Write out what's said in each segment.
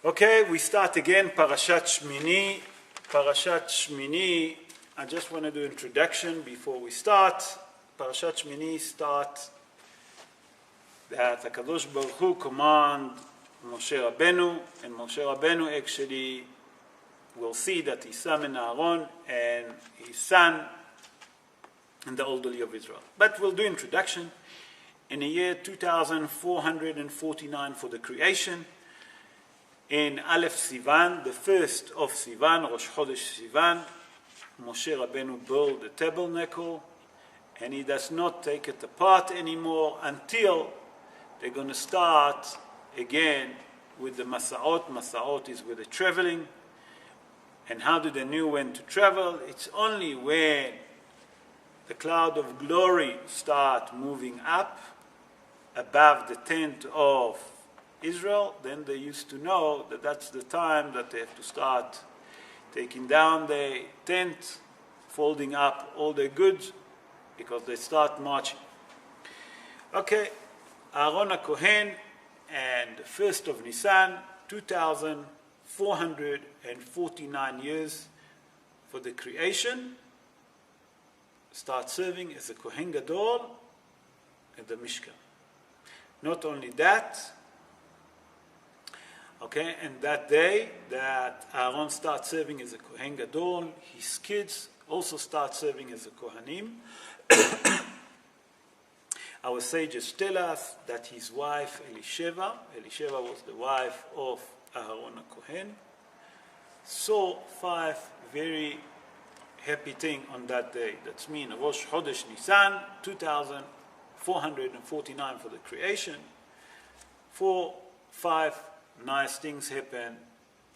Okay, we start again, Parashat Shemeni. Parashat Shemeni, I just want to do introduction before we start. Parashat Shemeni starts that HaKadosh Baruch Hu command Moshe Rabbeinu, and Moshe Rabbeinu actually will see that he summoned Aaron and his son in the elderly of Israel. But we'll do introduction. In the year 2449 for the creation, in Aleph Sivan, the first of Sivan, Rosh Chodesh Sivan, Moshe Rabbeinu built the tabernacle, and he does not take it apart anymore until they're going to start again with the Masaot. Masaot is with the traveling. And how do they know when to travel? It's only when the cloud of glory start moving up above the tent of Israel, then they used to know that that's the time that they have to start taking down the tent, folding up all their goods, because they start marching. Okay, Aaron HaKohen, and the first of Nisan, 2449 years for the creation, start serving as a Kohen Gadol at the Mishkan. Not only that, okay, and that day that Aaron starts serving as a Kohen Gadol, his kids also start serving as a Kohanim. Our sages tell us that his wife Elisheva was the wife of Aaron HaKohen, saw 5 very happy things on that day. That's mean Rosh Chodesh Nisan, 2449 for the creation. 5 nice things happen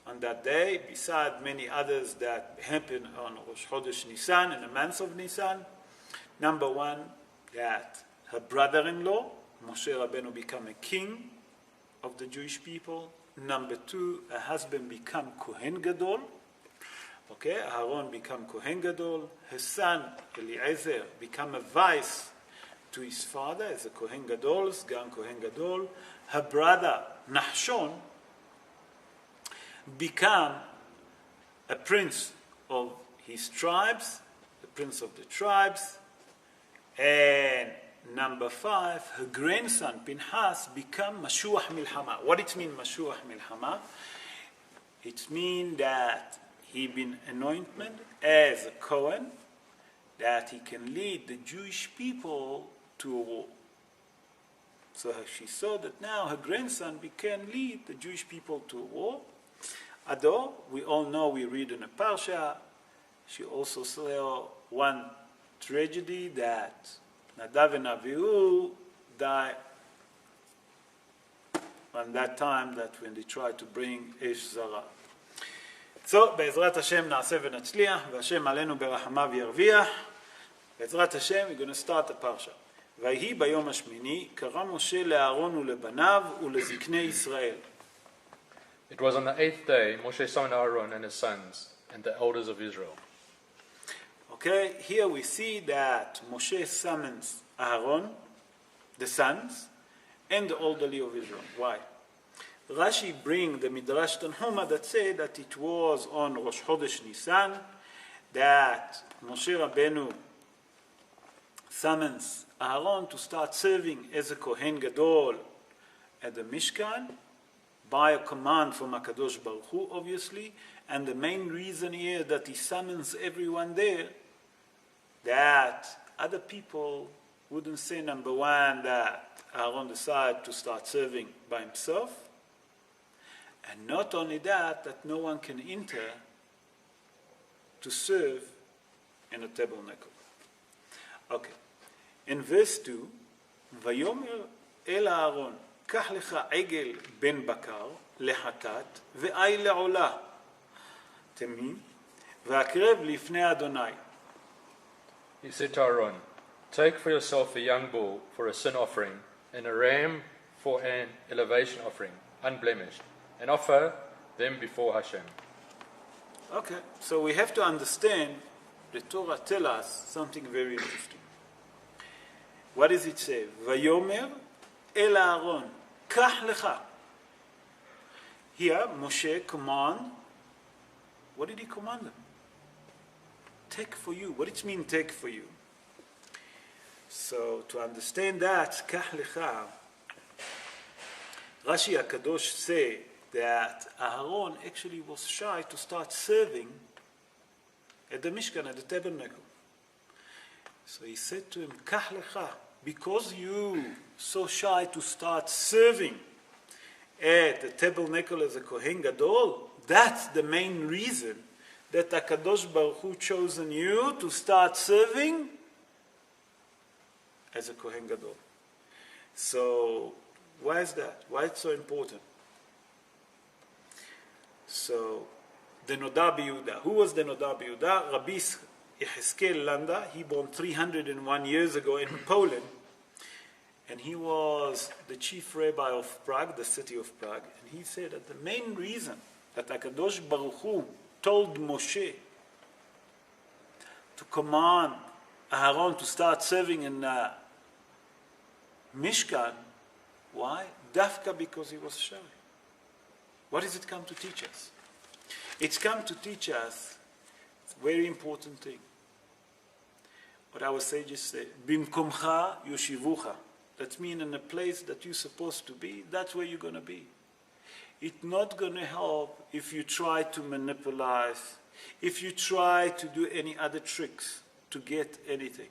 on that day, besides many others that happen on Rosh Chodesh Nisan, in the month of Nisan. Number 1, that her brother-in-law, Moshe Rabbeinu, become a king of the Jewish people. Number 2, her husband become Kohen Gadol. Okay, Aaron become Kohen Gadol. His son, Eliezer, become a vice to his father as a Kohen Gadol, Sgan Kohen Gadol. Her brother, Nahshon, become a prince of his tribes, the prince of the tribes. And number 5, her grandson Pinchas become Mashuach Milchama. What it mean, Mashuach Milchama? It means that he been anointed as a Kohen, that he can lead the Jewish people to a war. So she saw that now her grandson can lead the Jewish people to a war. Although we all know, we read in the Parsha, she also saw one tragedy that Nadav and Avihu died on that time, that when they tried to bring Esh Zara. So, בעזרת השם נעשה ונצליח, והשם עלינו ברחמיו ירוויח. בעזרת השם, we're going to start the Parsha. ויהי ביום השמיני, קרא משה לאהרון ולבניו ולזקני ישראל. It was on the 8th day Moshe summoned Aaron and his sons and the elders of Israel. Okay, here we see that Moshe summons Aaron, the sons, and the elderly of Israel. Why? Rashi bring the Midrash Tanhuma that say that it was on Rosh Chodesh Nisan that Moshe Rabbeinu summons Aaron to start serving as a Kohen Gadol at the Mishkan by a command from HaKadosh Baruch Hu, obviously. And the main reason here that he summons everyone there, that other people wouldn't say, number 1, that Aaron decided to start serving by himself, and not only that, that no one can enter to serve in a tabernacle. Okay. In verse 2, ויאמר אל אהרון, קח לך עגל בן בקר לחטאת ועי לעולה תמים והקרב לפני אדוני. He said to Aaron, take for yourself a young bull for a sin offering and a ram for an elevation offering, unblemished, and offer them before Hashem. Okay, so we have to understand the Torah tells us something very interesting. What does it say? ויאמר אל אהרון, קח לך. here Moshe command. What did he command them? Take for you. What does it mean, take for you? So to understand that, קח לך, Rashi HaKadosh say that Aaron actually was shy to start serving at the Mishkan, at the tabernacle. So he said to him, קח לך, because you so shy to start serving at the tabernacle as a Kohen Gadol, that's the main reason that HaKadosh Baruch Hu chosen you to start serving as a Kohen Gadol. So, why is that? Why it's so important? So, the Noda B'Yehuda. Who was the Noda B'Yehuda? Rabbi Yecheskel Landa. He born 301 years ago in Poland. And he was the chief rabbi of Prague, the city of Prague. And he said that the main reason that HaKadosh Baruch Hu told Moshe to command Aaron to start serving in Mishkan, why? Dafka, because he was shy. What does it come to teach us? It's come to teach us a very important thing. What our sages say, Bimkomcha yoshivucha. That means in a place that you're supposed to be, that's where you're going to be. It's not going to help if you try to manipulate, if you try to do any other tricks to get anything.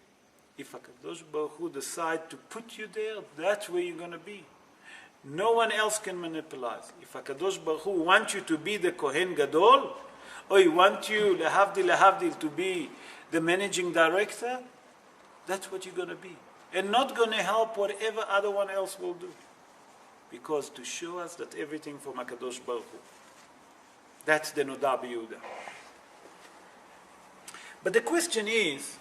If HaKadosh Baruch Hu decide to put you there, that's where you're going to be. No one else can manipulate. If HaKadosh Baruch Hu wants you to be the Kohen Gadol, or he wants you, lehavdil, to be the managing director, that's what you're going to be. And not going to help whatever other one else will do. Because to show us that everything from HaKadosh Baruch Hu. That's the Noda B'Yehuda. But the question is,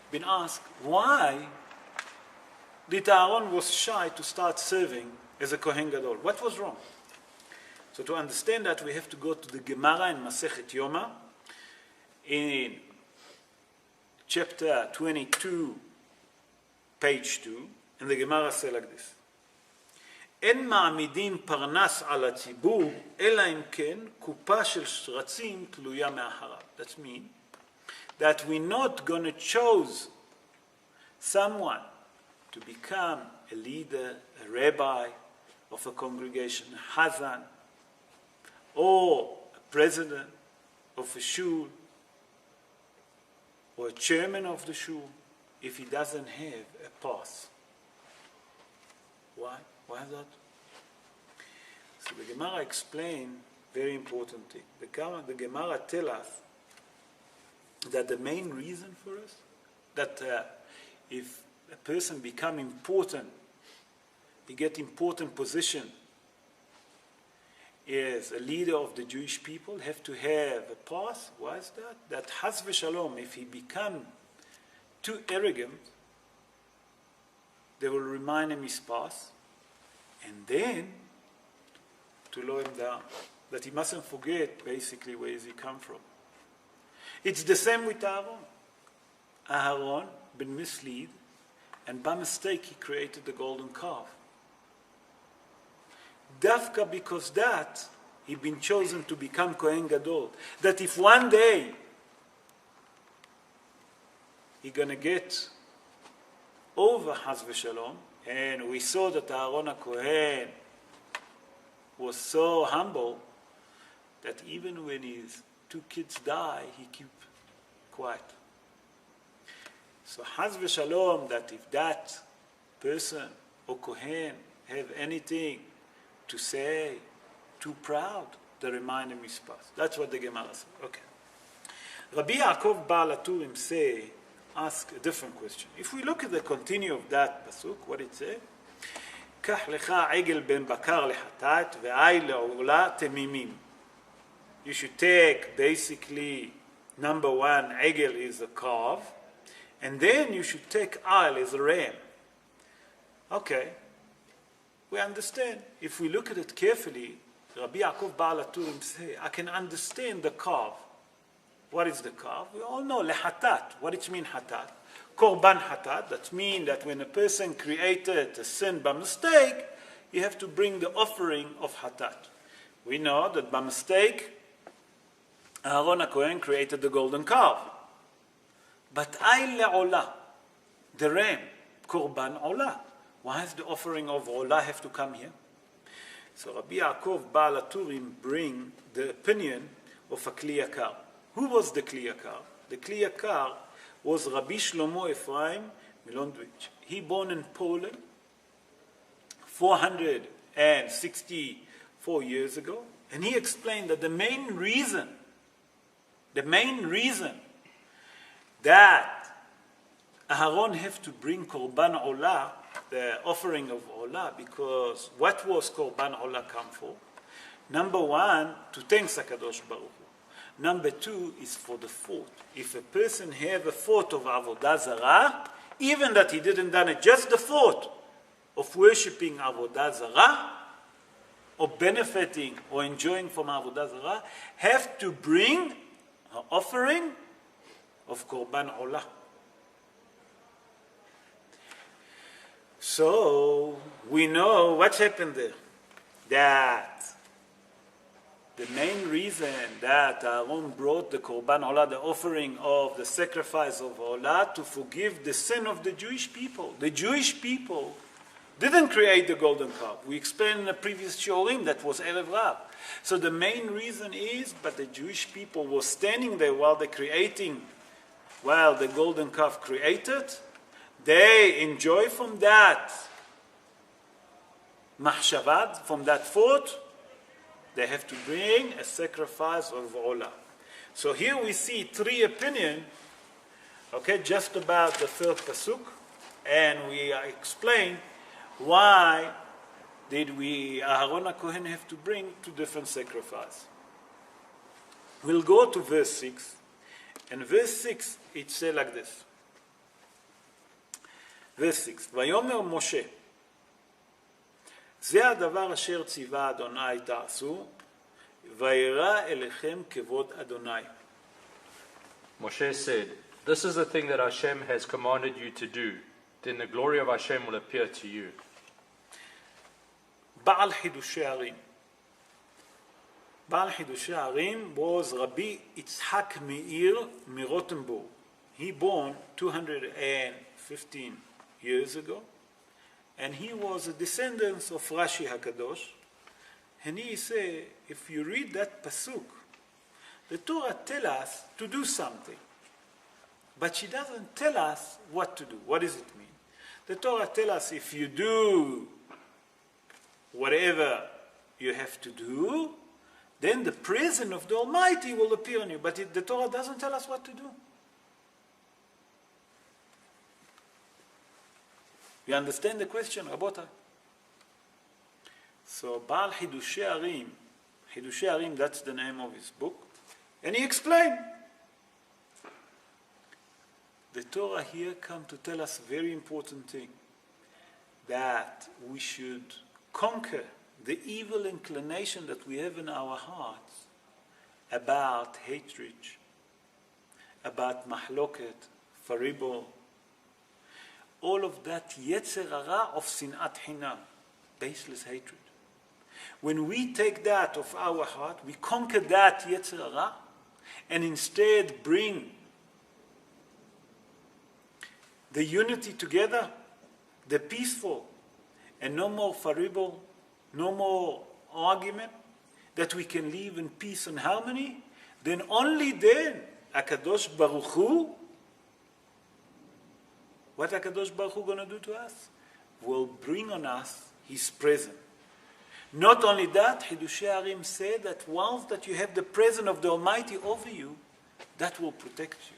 been asked, why did Aaron was shy to start serving as a Kohen Gadol? What was wrong? So to understand that, we have to go to the Gemara in Masechet Yoma, in chapter 22, page 2, and the Gemara says like this. אין מעמידים פרנס על הציבור, אלא אם כן קופה של שרצים תלויה מאחריו. That means that we're not going to choose someone to become a leader, a rabbi of a congregation, a hazan, or a president of a shul, or a chairman of the shul, if he doesn't have a pass. Why? Why is that? So the Gemara explains very important thing. The Gemara tells us that the main reason for us, that if a person become important, he get important position as a leader of the Jewish people, have to have a pass. Why is that? That Chas v'Shalom, if he become too arrogant, they will remind him his past, and then to lower him down, that he mustn't forget basically where he come from. It's the same with Aaron. Aaron been misled, and by mistake he created the golden calf. Dafka, because that he been chosen to become Kohen Gadol. That if one day he gonna get over Chas v'Shalom, and we saw that Aaron HaKohen was so humble that even when his two kids die, he keep quiet. So Chas v'Shalom, that if that person or Kohen have anything to say, too proud, they remind him his past. That's what the Gemara says. Okay. Rabbi Yaakov Baal HaTurim say, ask a different question. If we look at the continue of that pasuk, what it says? קח לך עגל בן בקר לחטאת ועי לעורלה תמימים. You should take basically number one, עגל is a calf, and then you should take ayil as a ram. Okay, we understand. If we look at it carefully, Rabbi Yaakov Baal HaTurim say, I can understand the calf. What is the calf? We all know lehatat. What it mean hatat? Korban hatat. That means that when a person created a sin by mistake, you have to bring the offering of hatat. We know that by mistake, Aaron HaKohen created the golden calf. But Ay le'olah, the ram, Korban Olah. Why does the offering of Olah have to come here? So Rabbi Yaakov Baal HaTurim bring the opinion of a Kli Yakar. Who was the Kli Yakar? The Kli Yakar was Rabbi Shlomo Ephraim Milondwich. He born in Poland 464 years ago, and he explained that the main reason that Aaron have to bring Korban Olah, the offering of Olah, because what was Korban Olah come for? Number one, to thank HaKadosh Baruch Hu. Number two is for the fault. If a person have a fault of Avodah Zarah, even that he didn't done it, just the fault of worshipping Avodah Zarah, or benefiting or enjoying from Avodah Zarah, have to bring an offering of Korban Olah. So we know what happened there. That the main reason that Aaron brought the Korban Olah, the offering of the sacrifice of Olah, to forgive the sin of the Jewish people. The Jewish people didn't create the golden calf. We explained in the previous Shorim that was Erev Rav. So the main reason is, but the Jewish people were standing there while the golden calf created. They enjoy from that mahshavad, from that thought. They have to bring a sacrifice of Olah. So here we see three opinions, just about the third pasuk, and we explain why did Aaron HaKohen have to bring two different sacrifices. We'll go to verse 6, and verse 6, it says like this. verse 6, ויאמר משה, זה הדבר אשר ציווה אדוני תעשו, וירא אליכם כבוד אדוני. Moshe said, "This is the thing that Hashem has commanded you to do. Then the glory of Hashem will appear to you." בעל חידושי ערים. בעל חידושי ערים was Rabbi Yitzhak Meir מרוטנבורג. He born 215 years ago, and he was a descendant of Rashi HaKadosh. And he said, if you read that pasuk, the Torah tells us to do something, but she doesn't tell us what to do. What does it mean? The Torah tells us if you do whatever you have to do, then the presence of the Almighty will appear on you. But the Torah doesn't tell us what to do. You understand the question, Rabotai? So, Baal Hidushei Arim, that's the name of his book. And he explained. The Torah here comes to tell us a very important thing. That we should conquer the evil inclination that we have in our hearts about hatred, about mahloket, faribol, all of that yetzer hara of sinat hinam, baseless hatred. When we take that of our heart, we conquer that yetzer hara, and instead bring the unity together, the peaceful, and no more faribol, no more argument, that we can live in peace and harmony, then only then HaKadosh Baruch Hu, what HaKadosh Baruch Hu going to do to us? Will bring on us His presence. Not only that, Hidushei Arim said that once that you have the presence of the Almighty over you, that will protect you.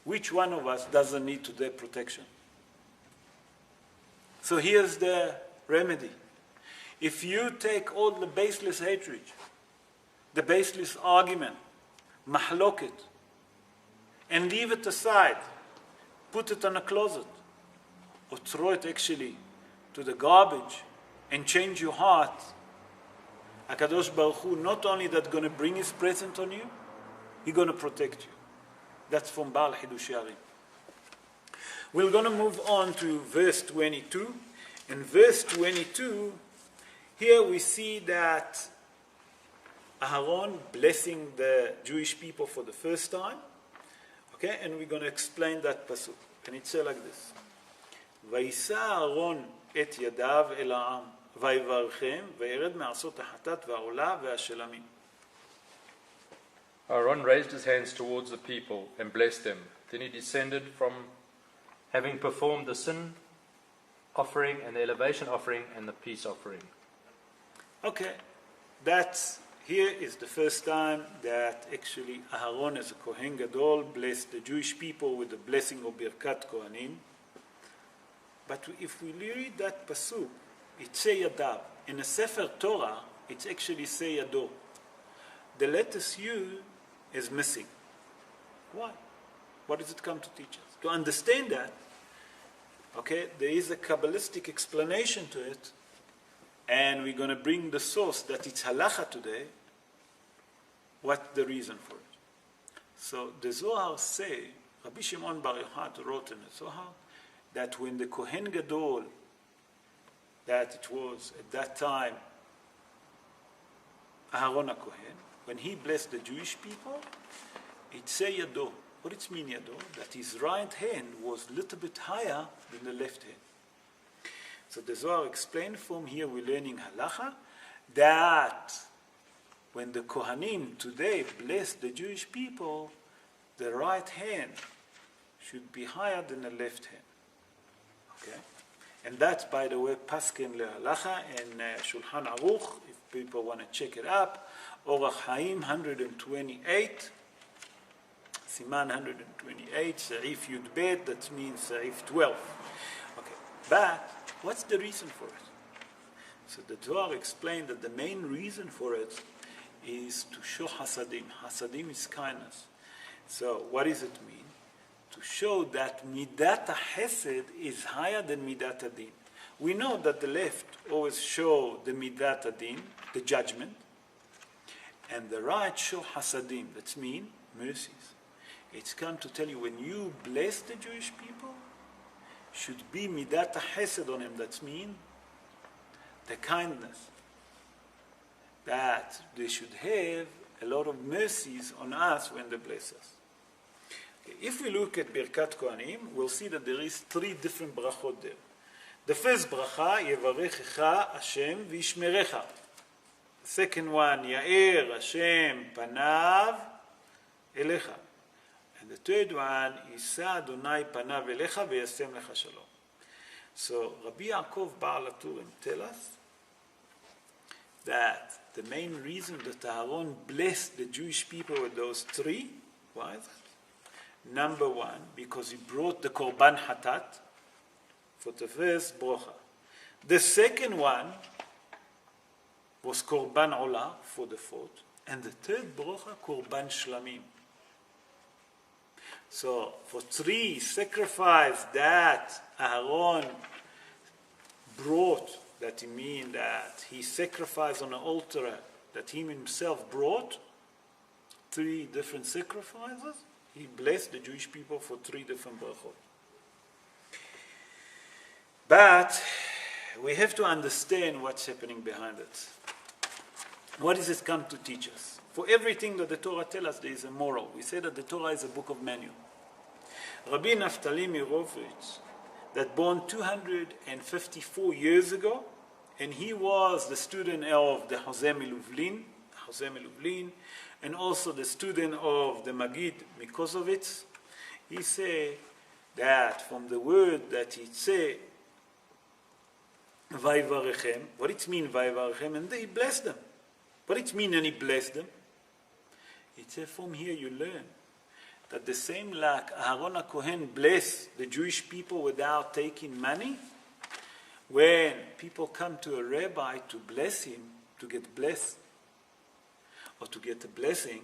Which one of us doesn't need today protection? So here's the remedy. If you take all the baseless hatred, the baseless argument, mahloket, and leave it aside, put it in a closet, or throw it actually to the garbage, and change your heart, HaKadosh Baruch Hu, not only that going to bring His presence on you, He's going to protect you. That's from Baal Hidushei Arim. We're going to move on to verse 22. In verse 22, here we see that Aaron blessing the Jewish people for the first time. Okay, and we're going to explain that pasuk. And it says like this. וישא אהרון את ידיו אל העם, ויברכם, וירד מעשות החטאת והעולה והשלמים. Aaron raised his hands towards the people and blessed them. Then he descended from having performed the sin offering and the elevation offering and the peace offering. Okay, here is the first time that actually Aaron as a Kohen Gadol blessed the Jewish people with the blessing of Birkat Kohanim. But if we read that pasuk, it say Yadav. In the Sefer Torah, it's actually say Yado. The letters U is missing. Why? What does it come to teach us? To understand that, okay, there is a Kabbalistic explanation to it, and we're going to bring the source that it's halacha today. What's the reason for it? So the Zohar say, Rabbi Shimon Bar Yochai wrote in the Zohar, that when the Kohen Gadol, that it was at that time Aharon HaKohen, when he blessed the Jewish people, it say Yado. What it mean Yado? That his right hand was a little bit higher than the left hand. So the Zohar explained from here, we're learning halacha, that when the Kohanim today bless the Jewish people, the right hand should be higher than the left hand. Okay? And that's, by the way, Paskin leHalacha and Shulchan Aruch, if people want to check it up, Orach Chaim 128, Siman 128, Sa'if Yud Bet, that means Sa'if 12. Okay, but what's the reason for it? So the Zohar explained that the main reason for it is to show Hasadim. Hasadim is kindness. So what does it mean? To show that Midat HaChesed is higher than Midat HaDin. We know that the left always show the Midat HaDin, the judgment, and the right show Hasadim, that means mercies. It's come to tell you when you bless the Jewish people, should be Midat HaChesed on him, that means the kindness. That they should have a lot of mercies on us when they bless us. If we look at Birkat Kohanim, we'll see that there is 3 different brachot there. The first bracha, Yevarechecha Hashem v'yishmerecha. The second one, Ya'er Hashem panav elecha. And the third one, Yisa Adonai panav elecha v'yasem lecha shalom. So Rabbi Yaakov Baal HaTurim tell us that the main reason that Aaron blessed the Jewish people with those 3 was, number 1, because he brought the Korban Hatat for the first brocha. The second one was Korban Olah for the 4th. And the third brocha, Korban Shlamim. So for 3 sacrifice that Aaron brought, that he mean that he sacrificed on an altar that he himself brought, 3 different sacrifices. He blessed the Jewish people for 3 different brachot. But we have to understand what's happening behind it. What does it come to teach us? For everything that the Torah tells us, there is a moral. We say that the Torah is a book of manual. Rabbi Naftali Mirovitch, that born 254 years ago, and he was the student of the Hosea Miluvlin, and also the student of the Magid Mikozovitz. He said that from the word that he said, Vayvarechem, what it means Vayvarechem, and he blessed them. What it means and he blessed them? He said from here you learn that the same like Aharon HaKohen blessed the Jewish people without taking money, when people come to a rabbi to bless him, to get blessed, or to get a blessing,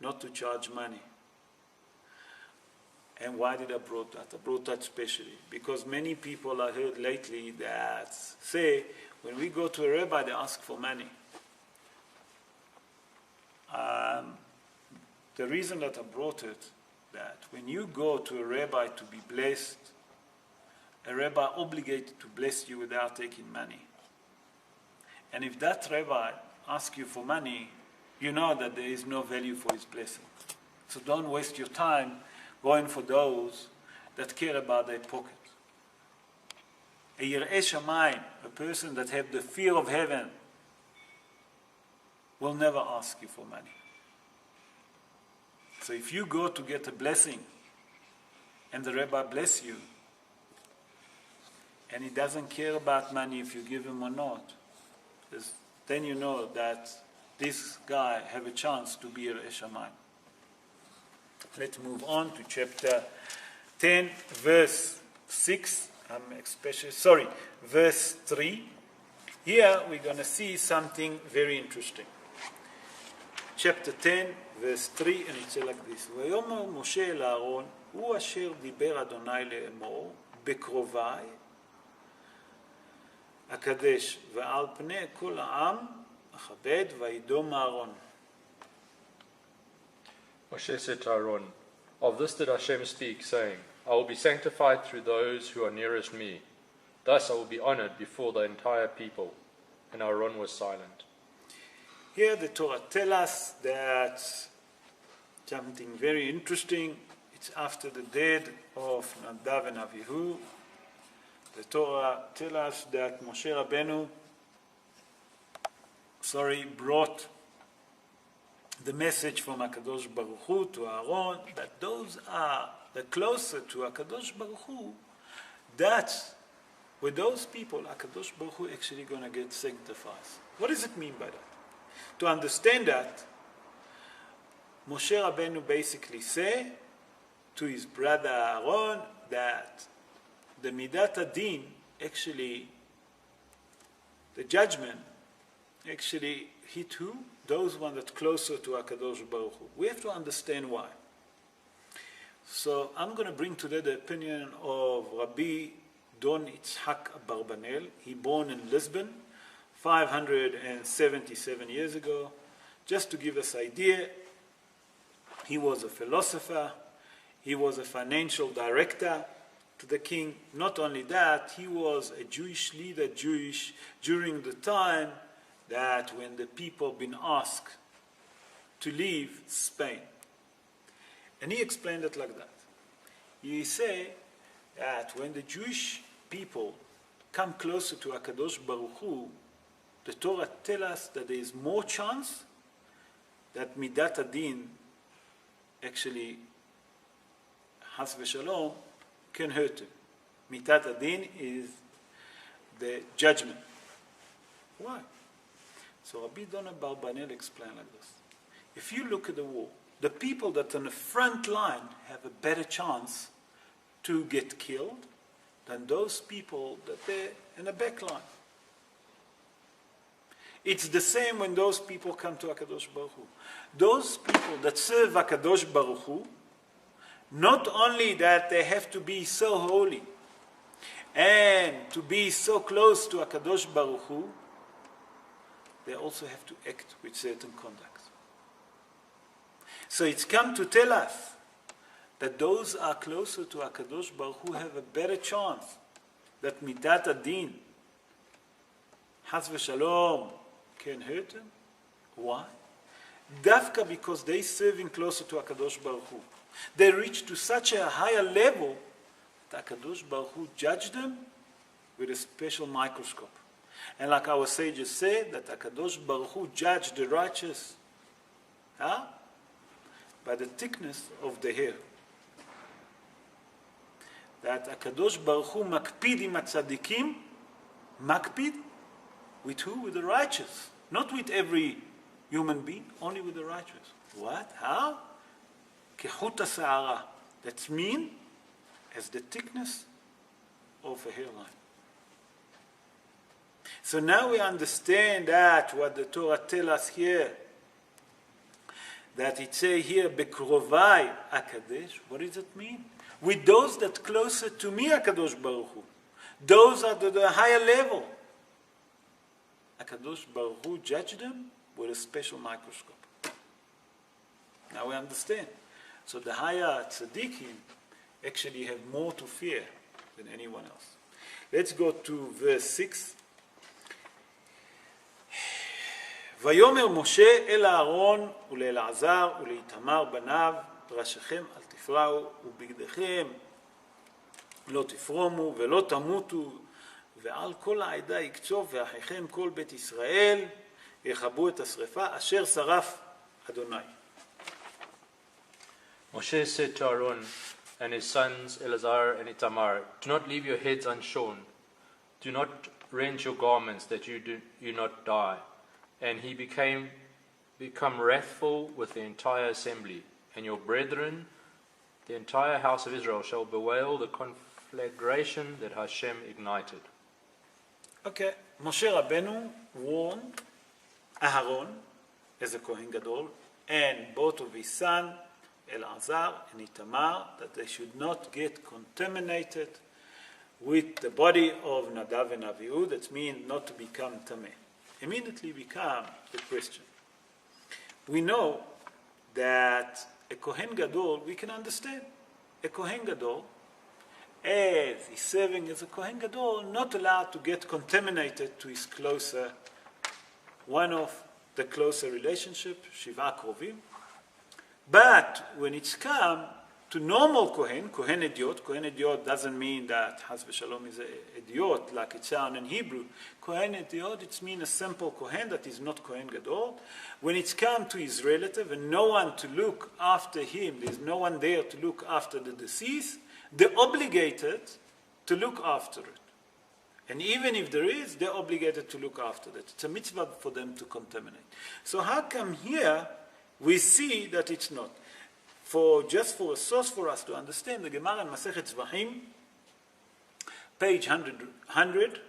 not to charge money. And why did I brought that? I brought that specially because many people I heard lately that say, when we go to a rabbi, they ask for money. The reason that I brought it, that when you go to a rabbi to be blessed, a rabbi obligated to bless you without taking money. And if that rabbi ask you for money, you know that there is no value for his blessing. So don't waste your time going for those that care about their pocket. A Yir'eh Shamayim, a person that have the fear of heaven, will never ask you for money. So if you go to get a blessing and the rabbi bless you, and he doesn't care about money if you give him or not, then you know that this guy have a chance to be Yir'eh Shamayim. Let's move on to chapter 10, verse 6. Verse 3. Here we're going to see something very interesting. Chapter 10, verse 3, and it says like this: ויאמר משה אל אהרון, הוא אשר דיבר אדוני לאמור, בקרובי אקדש, ועל פני כל העם אכבד, וידום אהרון. Moshe said to Aaron, of this did Hashem speak, saying, I will be sanctified through those who are nearest me. Thus I will be honored before the entire people. And Aaron was silent. Here the Torah tells us that something very interesting. It's after the death of Nadav and Avihu. The Torah tells us that Moshe Rabbeinu brought the message from HaKadosh Baruch Hu to Aaron, that those are the closer to HaKadosh Baruch Hu, that with those people, HaKadosh Baruch Hu actually going to get sanctified. What does it mean by that? To understand that, Moshe Rabbeinu basically say to his brother Aaron that the Midat Adin, actually, the judgment, actually hit who? Those ones that closer to HaKadosh Baruch Hu. We have to understand why. So I'm going to bring today the opinion of Rabbi Don Yitzhak Abarbanel. He born in Lisbon 577 years ago. Just to give us an idea, he was a philosopher, he was a financial director to the king. Not only that, he was a Jewish leader, during the time that when the people been asked to leave Spain. And he explained it like that. He said that when the Jewish people come closer to HaKadosh Baruch Hu, the Torah tells us that there is more chance that Midat Adin actually, Has v'Shalom, can hurt him. Midat Adin is the judgment. Why? So Rabbi Dona Barbanel explained like this. If you look at the war, the people that on the front line have a better chance to get killed than those people that they're in the back line. It's the same when those people come to HaKadosh Baruch Hu. Those people that serve HaKadosh Baruch Hu, not only that they have to be so holy and to be so close to HaKadosh Baruch Hu, they also have to act with certain conduct. So it's come to tell us that those are closer to HaKadosh Baruch Hu have a better chance that Midat Adin, Has v'Shalom, can hurt them. Why? Dafka because they serving closer to HaKadosh Baruch Hu. They reach to such a higher level that HaKadosh Baruch Hu judge them with a special microscope. And like our sages say, that HaKadosh Baruch Hu judge the righteous by the thickness of the hair. That HaKadosh Baruch Hu makpid im hatzadikim, makpid with who? With the righteous. Not with every human being, only with the righteous. What? How? Kehut ha'sa'ara. That's mean as the thickness of a hairline. So now we understand that what the Torah tells us here, that it say here, Bekrovai Akadesh. What does it mean? With those that closer to me, HaKadosh Baruch Hu. Those are the higher level. HaKadosh Baruch Hu judge them with a special microscope. Now we understand. So the higher tzaddikim actually have more to fear than anyone else. Let's go to verse 6. ויאמר משה אל אהרון ולאלעזר ולאיתמר בניו, ראשיכם אל תפרעו ובגדיכם לא תפרומו ולא תמותו, ועל כל העדה יקצוף, ואחיכם כל בית ישראל יכבו את השרפה אשר שרף אדוני. Moshe said to Aaron and his sons Eleazar and Itamar, do not leave your heads unshorn, do not rend your garments that you not die. And he become wrathful with the entire assembly, and your brethren, the entire house of Israel, shall bewail the conflagration that Hashem ignited. Okay, Moshe Rabbeinu warned Aaron as a Kohen Gadol and both of his son Eleazar and Itamar that they should not get contaminated with the body of Nadav and Avihu. That means not to become tameh. Immediately become the question. We know that a Kohen Gadol, we can understand. A Kohen Gadol, as he's serving as a Kohen Gadol, not allowed to get contaminated to his closer, one of the closer relationship, Shiva Krovim. But when it's come to normal Kohen, Kohen Idiot doesn't mean that Haz v'Shalom is an idiot like it sounds in Hebrew. Kohen Idiot, it means a simple Kohen that is not Kohen Gadol. When it's come to his relative and no one to look after him, there's no one there to look after the deceased, they're obligated to look after it. And even if there is, they're obligated to look after it. It's a mitzvah for them to contaminate. So how come here we see that it's not? Just for a source for us to understand, the Gemara in Masechet Zvahim, page 100,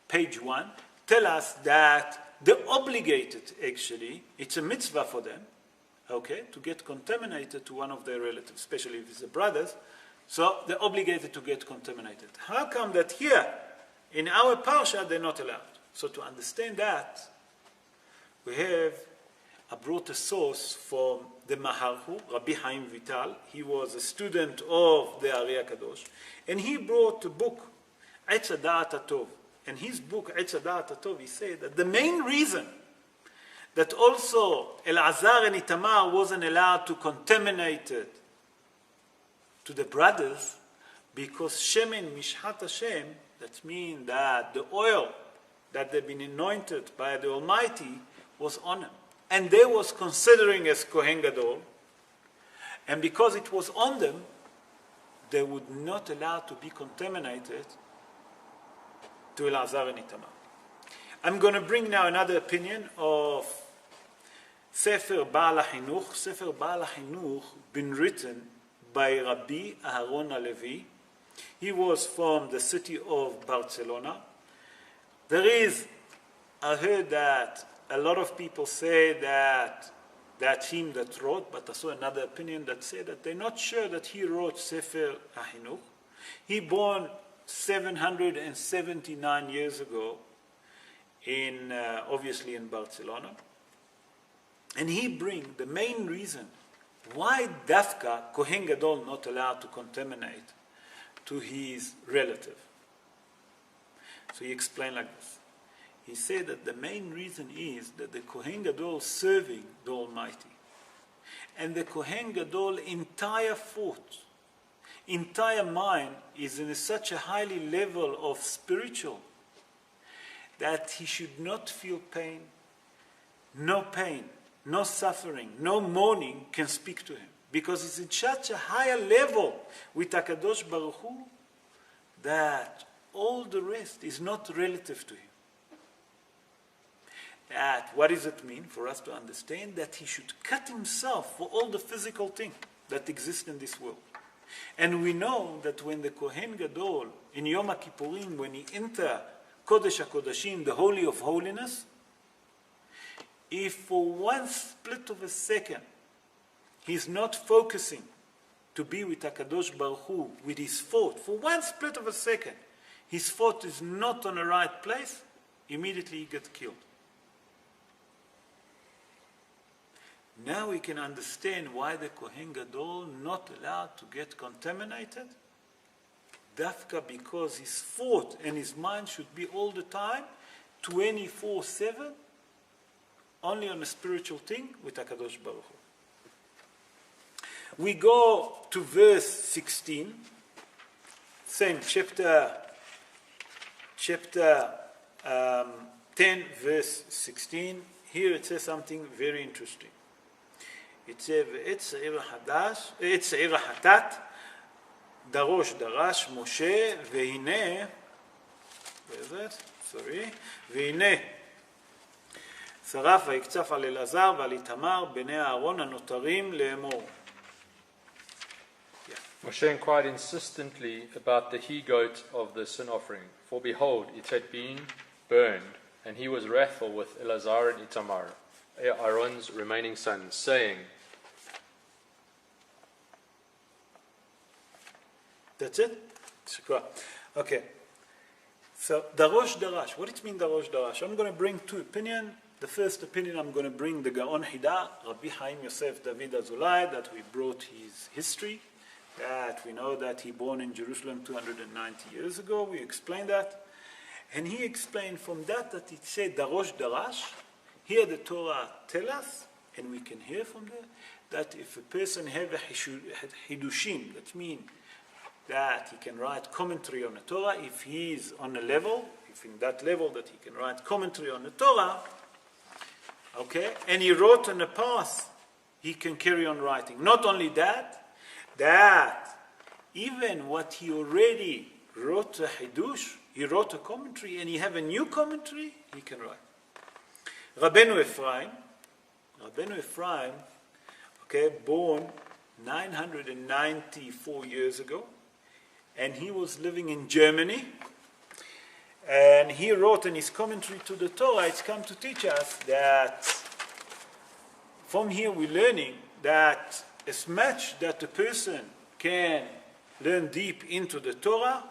page 1, tell us that they're obligated, actually, it's a mitzvah for them, okay, to get contaminated to one of their relatives, especially if it's the brothers, so they're obligated to get contaminated. How come that here, in our Parsha, they're not allowed? So to understand that, I brought a source from the Maharhu, Rabbi Haim Vital. He was a student of the Ari HaKadosh. And he brought a book, Etz Hadaat HaTov. And his book, Etz Hadaat HaTov, he said that the main reason that also Eleazar and Itamar wasn't allowed to contaminate it to the brothers, because Shemin Mishhat Hashem, that means that the oil that they've been anointed by the Almighty was on them. And they was considering as Kohen Gadol, and because it was on them, they would not allow to be contaminated to Eleazar and Itamar. I'm going to bring now another opinion of Sefer Baal HaChinuch. Sefer Baal HaChinuch been written by Rabbi David Levy. He was from the city of Barcelona. I heard that a lot of people say that that's him that wrote, but I saw another opinion that said that they're not sure that he wrote Sefer HaChinuch. He born 779 years ago, obviously in Barcelona. And he bring the main reason why Dafka, Kohen Gadol, not allowed to contaminate to his relative. So he explained like this. He said that the main reason is that the Kohen Gadol serving the Almighty. And the Kohen Gadol entire thought, entire mind is in such a highly level of spiritual that he should not feel pain, no suffering, no mourning can speak to him. Because it's in such a higher level with HaKadosh Baruch Hu that all the rest is not relative to him. What does it mean for us to understand? That he should cut himself for all the physical things that exist in this world. And we know that when the Kohen Gadol, in Yom HaKippurim, when he enter Kodesh HaKodashim, the Holy of Holiness, if for one split of a second he's not focusing to be with HaKadosh Baruch Hu, with his thought, for one split of a second, his thought is not on the right place, immediately he gets killed. Now we can understand why the Kohen Gadol not allowed to get contaminated. Dafka because his thought and his mind should be all the time, 24/7, only on a spiritual thing with HaKadosh Baruch Hu. We go to verse 16, same chapter 10, verse 16. Here it says something very interesting. It says, "עת שעיר החטאת, דרוש דרש משה, והנה, והנה, שרף ויקצף על אלעזר ועל איתמר, בני אהרון הנותרים לאמור." Moshe inquired insistently about the he-goat of the sin offering, for behold, it had been burned, and he was wrathful with Eleazar and Itamar, Aaron's remaining sons, saying, That's it? Okay. So, Darosh Darash. What it means, Darosh Darash? I'm going to bring two opinions. The first opinion, I'm going to bring the Gaon Hida, Rabbi Chaim Yosef David Azulai, that we brought his history, that we know that he born in Jerusalem 290 years ago. We explained that. And he explained from that it said Darosh Darash. Here the Torah tells us, and we can hear from there, that if a person have a hidushim, that means that he can write commentary on the Torah, if he is on a level, if in that level that he can write commentary on the Torah, okay, and he wrote on the past, he can carry on writing. Not only that even what he already wrote a hidush, he wrote a commentary, and he have a new commentary, he can write. Rabbeinu Ephraim, okay, born 994 years ago, and he was living in Germany, and he wrote in his commentary to the Torah, it's come to teach us that from here we're learning that as much that a person can learn deep into the Torah,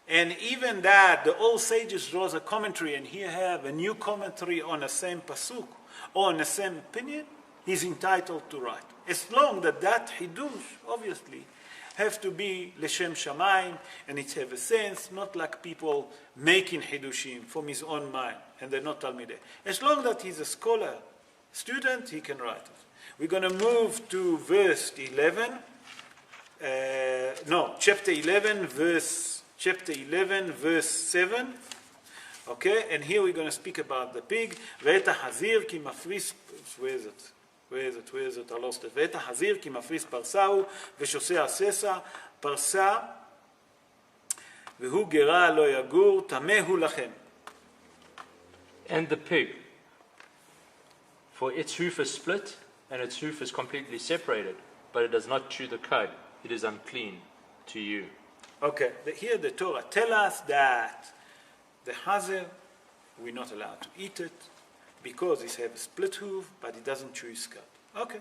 and even that the old sages wrote a commentary and he have a new commentary on the same pasuk or on the same opinion, he's entitled to write. As long that hidush, obviously, have to be Leshem Shamayim, and it have a sense, not like people making hidushim from his own mind, and they're not Talmidei. As long that he's a scholar, student, he can write it. We're going to move to verse 11, chapter 11, verse 7. Okay, and here we're going to speak about the pig. ואת החזיר כי מפריס, where is it? I lost it. ואת החזיר כי מפריס פרסה הוא, ושוסע ססה, פרסה, והוא גרה לא יגור, טמא הוא לכם. And the pig, for its hoof is split, and its hoof is completely separated, but it does not chew the cud, it is unclean to you. Okay, here the Torah tells us that the hazer, we're not allowed to eat it because it has a split hoof, but it doesn't chew his cud. Okay.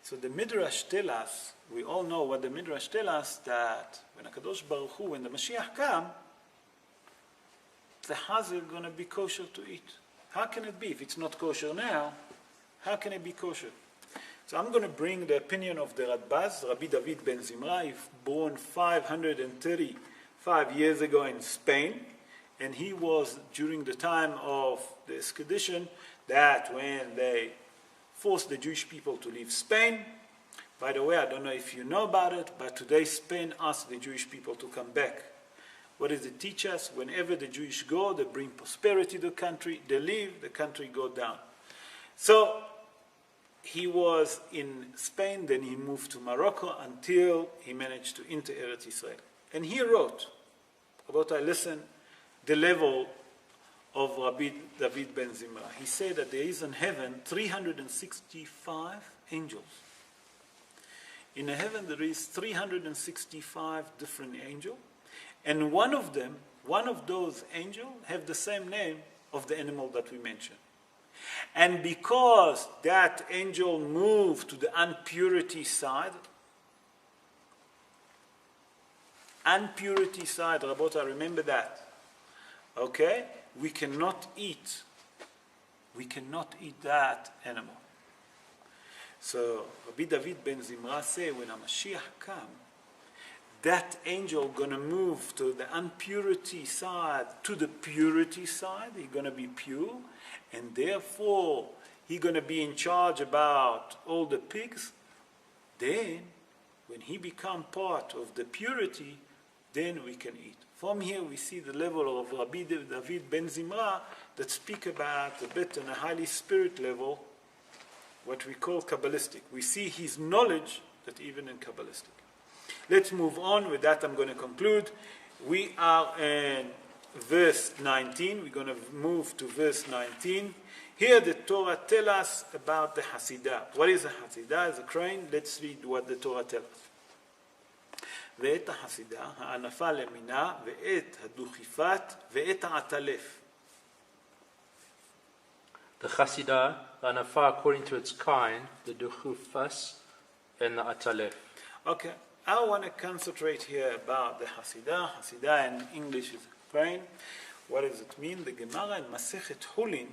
So the Midrash tells us, we all know what the Midrash tells us, that when HaKadosh Baruch Hu, when the Mashiach come, the hazer is going to be kosher to eat. How can it be? If it's not kosher now, how can it be kosher? So I'm going to bring the opinion of the Radbaz, Rabbi David ben Zimra. He was born 535 years ago in Spain, and he was during the time of the expedition that when they forced the Jewish people to leave Spain. By the way, I don't know if you know about it, but today Spain asked the Jewish people to come back. What does it teach us? Whenever the Jewish go, they bring prosperity to the country. They leave, the country go down. So he was in Spain, then he moved to Morocco until he managed to enter Eretz Israel. And he wrote, about I listened, the level of Rabbi David ben Zimra. He said that there is in heaven 365 angels. In heaven there is 365 different angels, and one of those angels have the same name of the animal that we mentioned. And because that angel moved to the impurity side, Rabota, remember that. Okay? We cannot eat that animal. So Rabbi David ben Zimra said, when a Mashiach come, that angel gonna move to the impurity side to the purity side. He's gonna be pure, and therefore he's gonna be in charge about all the pigs. Then, when he become part of the purity, then we can eat. From here we see the level of Rabbi David ben Zimra that speak about a bit on a highly spirit level, what we call Kabbalistic. We see his knowledge that even in Kabbalistic. Let's move on. With that I'm going to conclude. We are in verse 19. We're going to move to verse 19. Here the Torah tells us about the Hasidah. What is a Hasidah? As a crane, let's read what the Torah tells us. ואת החסידה, הענפה למינה, ואת הדוכיפת, ואת העטלף. The Chasidah, the Anafa according to its kind, the Duchufas, and the Atalef. Okay, I want to concentrate here about the Hasidah. Hasidah in English is crane. What does it mean? The Gemara in Masechet Hulin,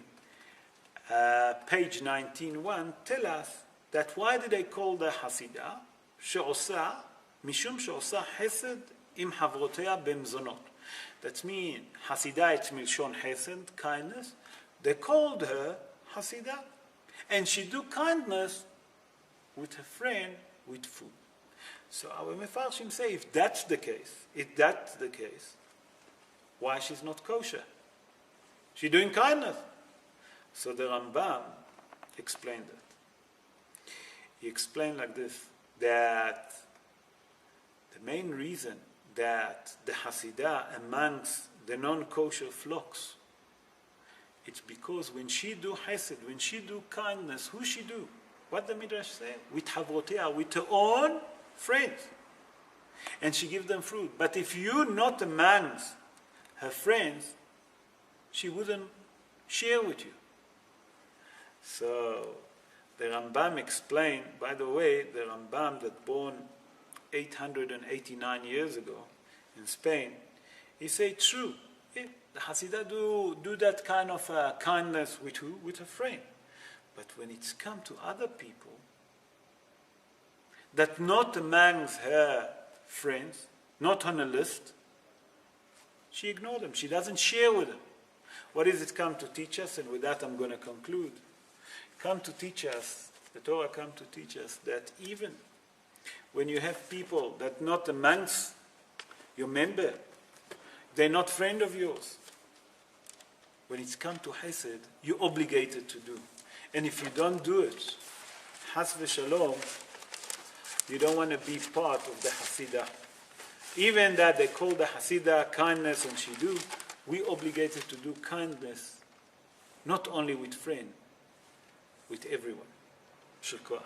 page 19:1, tell us that why did they call the Hasidah? שעושה משום שעושה חסד עם חברותיה במזונות. That means, Hasidah, it's מלשון חסד, kindness. They called her Hasidah. And she do kindness with her friend with food. So our Mefarshim say, if that's the case, why she's not kosher? She's doing kindness. So the Rambam explained that. He explained like this, that the main reason that the Hasidah amongst the non-kosher flocks, it's because when she do Hesed, when she do kindness, who she do? What the Midrash say? With Havrotea, with her own friends. And she give them fruit. But if you're not amongst her friends, she wouldn't share with you. So the Rambam explained, by the way, the Rambam that born 889 years ago in Spain, he said, true, the Hasidah do that kind of kindness with who? With a friend. But when it's come to other people, that not amongst her friends, not on a list, she ignored them. She doesn't share with them. What does it come to teach us? And with that I'm going to conclude. Come to teach us, the Torah come to teach us that even when you have people that not amongst your member, they're not friend of yours, when it's come to Hesed, you're obligated to do. And if you don't do it, Has v'shalom, you don't want to be part of the Hasidah. Even that they call the Hasidah kindness and she do, we obligated to do kindness, not only with friends, with everyone. Shukra.